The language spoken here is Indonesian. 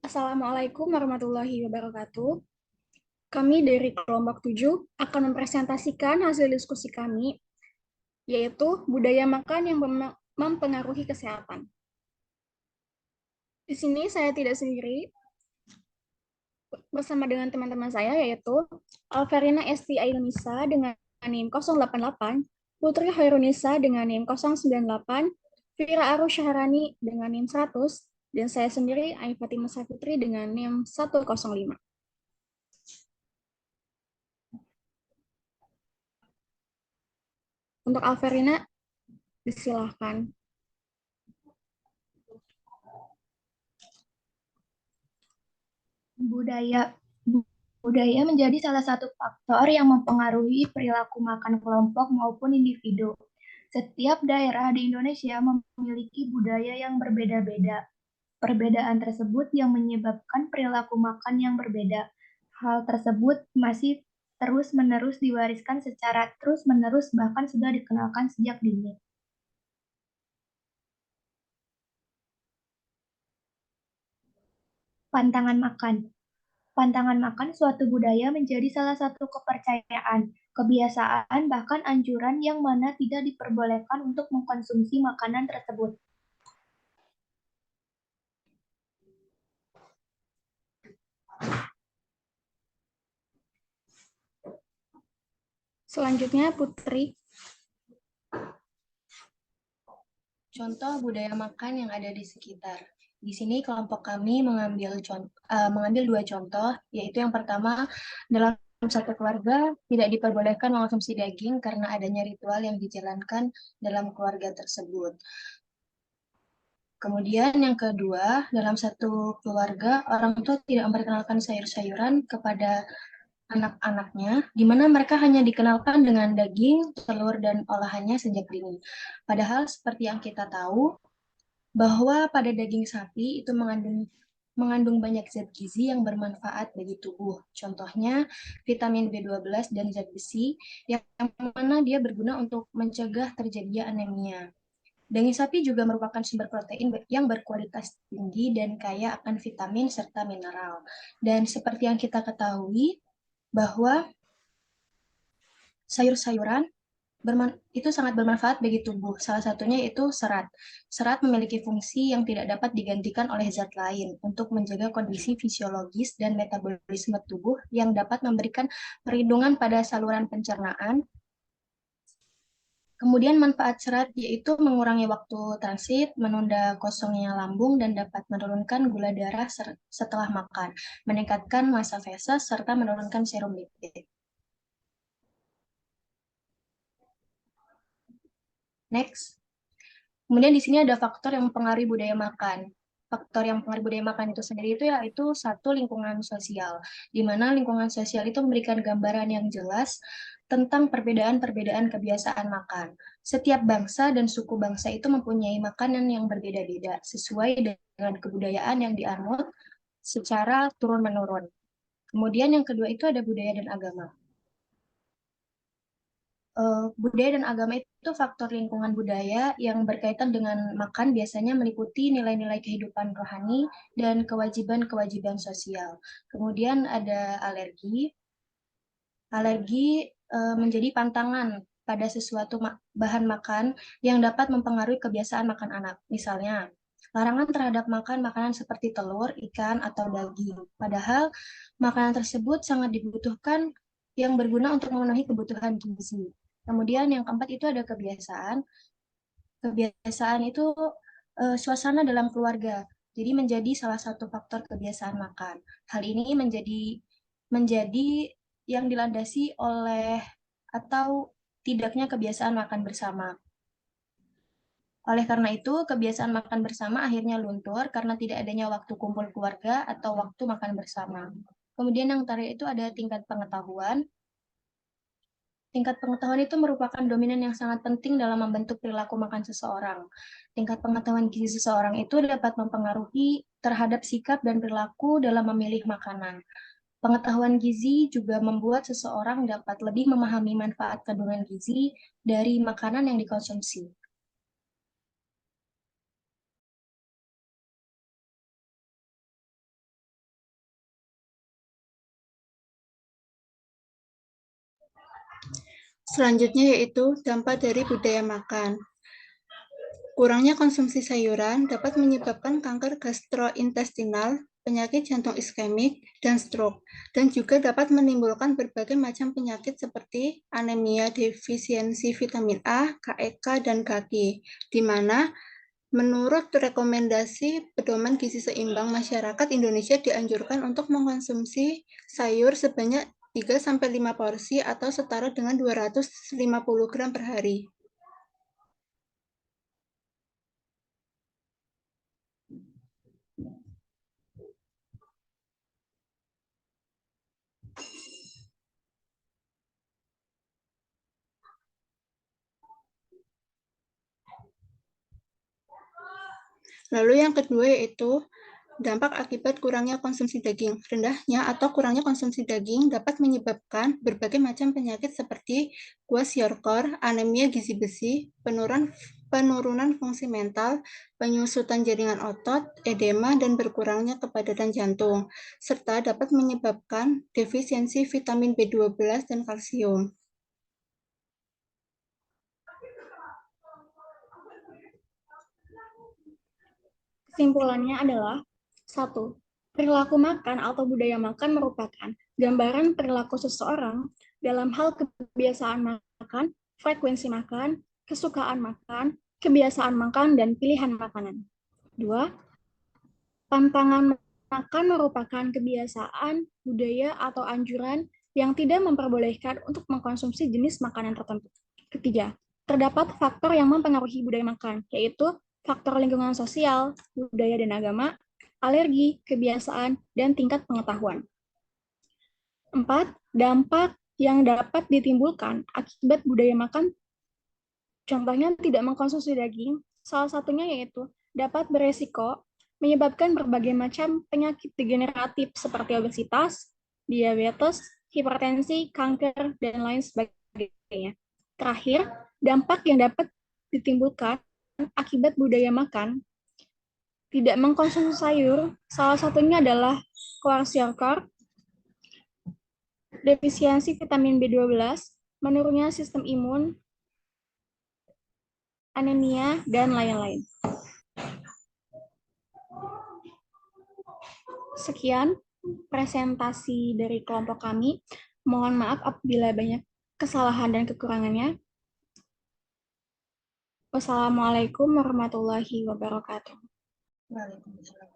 Assalamualaikum warahmatullahi wabarakatuh. Kami dari kelompok 7 akan mempresentasikan hasil diskusi kami, yaitu budaya makan yang mempengaruhi kesehatan. Di sini saya tidak sendiri, bersama dengan teman-teman saya, yaitu Alverina Esti Ainunisa dengan NIM 088, Putri Hoirunisa dengan NIM 098, Fira Arus Syahrani dengan NIM 100, dan saya sendiri, Ai Fatimah Saputri dengan NIM 105. Untuk Alverina, disilahkan. Budaya budaya menjadi salah satu faktor yang mempengaruhi perilaku makan kelompok maupun individu. Setiap daerah di Indonesia memiliki budaya yang berbeda-beda. Perbedaan tersebut yang menyebabkan perilaku makan yang berbeda. Hal tersebut masih terus-menerus diwariskan secara terus-menerus bahkan sudah dikenalkan sejak dini. Pantangan makan. Pantangan makan suatu budaya menjadi salah satu kepercayaan, kebiasaan, bahkan anjuran yang mana tidak diperbolehkan untuk mengkonsumsi makanan tersebut. Selanjutnya, Putri. Contoh budaya makan yang ada di sekitar. Di sini kelompok kami mengambil dua contoh, yaitu yang pertama, dalam satu keluarga tidak diperbolehkan mengonsumsi daging karena adanya ritual yang dijalankan dalam keluarga tersebut. Kemudian yang kedua, dalam satu keluarga, orang tua tidak memperkenalkan sayur-sayuran kepada anak-anaknya, di mana mereka hanya dikenalkan dengan daging, telur, dan olahannya sejak dini. Padahal seperti yang kita tahu, bahwa pada daging sapi itu mengandung banyak zat gizi yang bermanfaat bagi tubuh. Contohnya vitamin B12 dan zat besi yang mana dia berguna untuk mencegah terjadinya anemia. Daging sapi juga merupakan sumber protein yang berkualitas tinggi dan kaya akan vitamin serta mineral. Dan seperti yang kita ketahui bahwa sayur-sayuran itu sangat bermanfaat bagi tubuh. Salah satunya itu serat. Serat memiliki fungsi yang tidak dapat digantikan oleh zat lain untuk menjaga kondisi fisiologis dan metabolisme tubuh yang dapat memberikan perlindungan pada saluran pencernaan. Kemudian manfaat serat yaitu mengurangi waktu transit, menunda kosongnya lambung, dan dapat menurunkan gula darah setelah makan, meningkatkan massa feses, serta menurunkan serum lipid. Next. Kemudian di sini ada faktor yang mempengaruhi budaya makan. Faktor yang mempengaruhi budaya makan itu sendiri itu yaitu satu, lingkungan sosial, di mana lingkungan sosial itu memberikan gambaran yang jelas tentang perbedaan-perbedaan kebiasaan makan. Setiap bangsa dan suku bangsa itu mempunyai makanan yang berbeda-beda sesuai dengan kebudayaan yang dianut secara turun-menurun. Kemudian yang kedua itu ada budaya dan agama. Budaya dan agama itu faktor lingkungan budaya yang berkaitan dengan makan biasanya meliputi nilai-nilai kehidupan rohani dan kewajiban-kewajiban sosial. Kemudian ada alergi. Alergi menjadi pantangan pada sesuatu bahan makan yang dapat mempengaruhi kebiasaan makan anak. Misalnya, larangan terhadap makan makanan seperti telur, ikan, atau daging. Padahal makanan tersebut sangat dibutuhkan yang berguna untuk memenuhi kebutuhan gizi. Kemudian yang keempat itu ada kebiasaan. Kebiasaan itu suasana dalam keluarga. Jadi menjadi salah satu faktor kebiasaan makan. Hal ini menjadi yang dilandasi oleh atau tidaknya kebiasaan makan bersama. Oleh karena itu, kebiasaan makan bersama akhirnya luntur karena tidak adanya waktu kumpul keluarga atau waktu makan bersama. Kemudian yang terakhir itu ada tingkat pengetahuan. Tingkat pengetahuan itu merupakan dominan yang sangat penting dalam membentuk perilaku makan seseorang. Tingkat pengetahuan gizi seseorang itu dapat mempengaruhi terhadap sikap dan perilaku dalam memilih makanan. Pengetahuan gizi juga membuat seseorang dapat lebih memahami manfaat kandungan gizi dari makanan yang dikonsumsi. Selanjutnya yaitu dampak dari budaya makan. Kurangnya konsumsi sayuran dapat menyebabkan kanker gastrointestinal, penyakit jantung iskemik, dan stroke, dan juga dapat menimbulkan berbagai macam penyakit seperti anemia defisiensi vitamin A, KEK, dan kaki, di mana menurut rekomendasi pedoman gizi seimbang, masyarakat Indonesia dianjurkan untuk mengkonsumsi sayur sebanyak 3-5 porsi atau setara dengan 250 gram per hari. Lalu yang kedua yaitu dampak akibat kurangnya konsumsi daging. Rendahnya atau kurangnya konsumsi daging dapat menyebabkan berbagai macam penyakit seperti kwashiorkor, anemia gizi besi, penurunan fungsi mental, penyusutan jaringan otot, edema, dan berkurangnya kepadatan jantung, serta dapat menyebabkan defisiensi vitamin B12 dan kalsium. Kesimpulannya adalah 1. Perilaku makan atau budaya makan merupakan gambaran perilaku seseorang dalam hal kebiasaan makan, frekuensi makan, kesukaan makan, kebiasaan makan, dan pilihan makanan. 2. Pantangan makan merupakan kebiasaan, budaya, atau anjuran yang tidak memperbolehkan untuk mengkonsumsi jenis makanan tertentu. 3. Terdapat faktor yang mempengaruhi budaya makan, yaitu faktor lingkungan sosial, budaya dan agama, alergi, kebiasaan, dan tingkat pengetahuan. 4. Dampak yang dapat ditimbulkan akibat budaya makan, contohnya tidak mengkonsumsi daging, salah satunya yaitu dapat beresiko menyebabkan berbagai macam penyakit degeneratif seperti obesitas, diabetes, hipertensi, kanker, dan lain sebagainya. Terakhir, dampak yang dapat ditimbulkan akibat budaya makan, tidak mengkonsumsi sayur, salah satunya adalah kwashiorkor, defisiensi vitamin B12, menurunnya sistem imun, anemia, dan lain-lain. Sekian presentasi dari kelompok kami. Mohon maaf apabila banyak kesalahan dan kekurangannya. Wassalamualaikum warahmatullahi wabarakatuh. Waalaikumsalam.